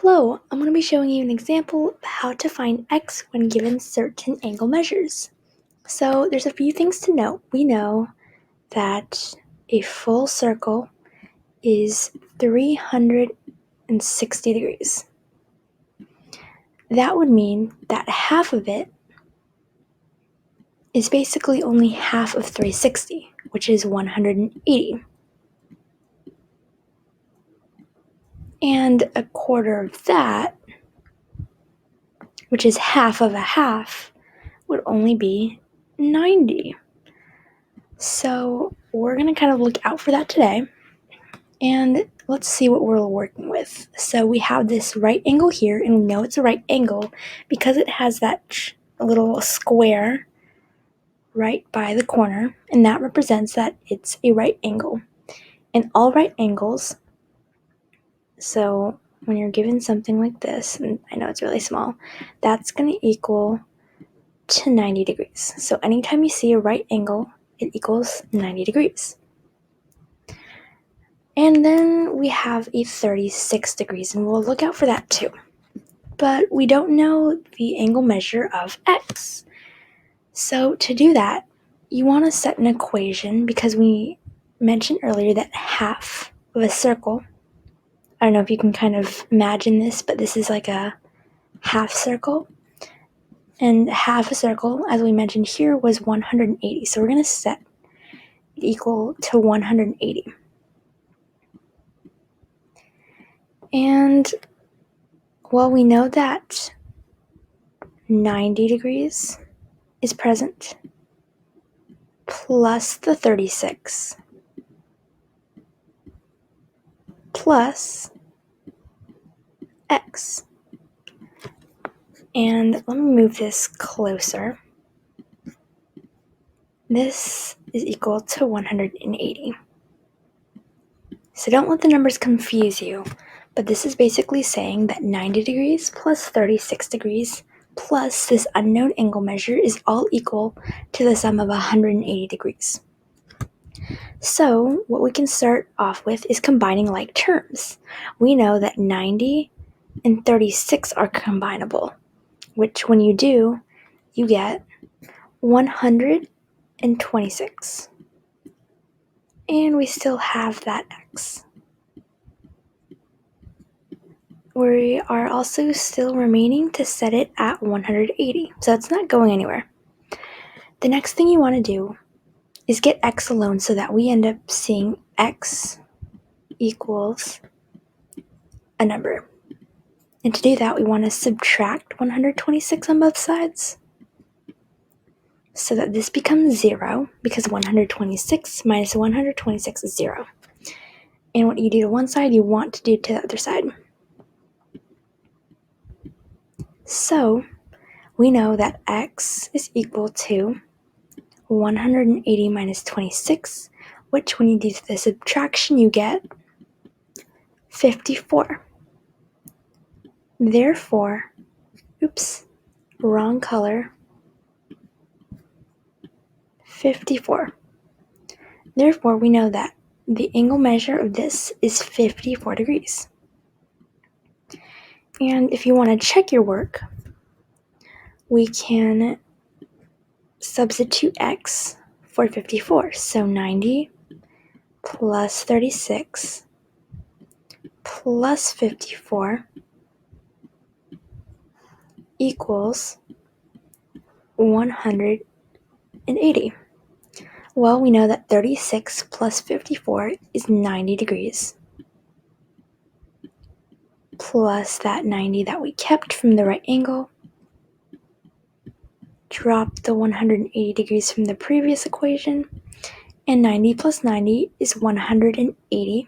Hello, I'm going to be showing you an example of how to find x when given certain angle measures. So there's a few things to note. We know that a full circle is 360 degrees. That would mean that half of it is basically only half of 360, which is 180. And a quarter of that, which is half of a half, would only be 90. So we're going to kind of look out for that today, and let's see what we're working with. So we have this right angle here, and we know it's a right angle because it has that little square right by the corner, and that represents that it's a right angle. And all right angles, so when you're given something like this, and I know it's really small, that's going to equal to 90 degrees. So anytime you see a right angle, it equals 90 degrees. And then we have a 36 degrees, and we'll look out for that too. But we don't know the angle measure of x. So to do that, you want to set an equation because we mentioned earlier that half of a circle, I don't know if you can kind of imagine this, but this is like a half circle. And half a circle, as we mentioned here, was 180. So we're going to set it equal to 180. And well, we know that 90 degrees is present plus the 36 plus x. And let me move this closer. This is equal to 180. So don't let the numbers confuse you, but this is basically saying that 90 degrees plus 36 degrees plus this unknown angle measure is all equal to the sum of 180 degrees. So what we can start off with is combining like terms. We know that 90 and 36 are combinable, which when you do, you get 126. And we still have that x. We are also still remaining to set it at 180, so it's not going anywhere. The next thing you want to do is get x alone so that we end up seeing x equals a number. And to do that, we want to subtract 126 on both sides so that this becomes 0 because 126 minus 126 is 0. And what you do to one side, you want to do to the other side. So we know that x is equal to 180 minus 26, which when you do the subtraction, you get 54. Therefore, wrong color, 54. Therefore, we know that the angle measure of this is 54 degrees. And if you want to check your work, we can substitute x for 54. So 90 plus 36 plus 54 equals 180. Well, we know that 36 plus 54 is 90 degrees, plus that 90 that we kept from the right angle, drop the 180 degrees from the previous equation, and 90 plus 90 is 180.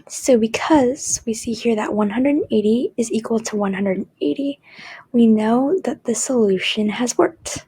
So because we see here that 180 is equal to 180, we know that the solution has worked.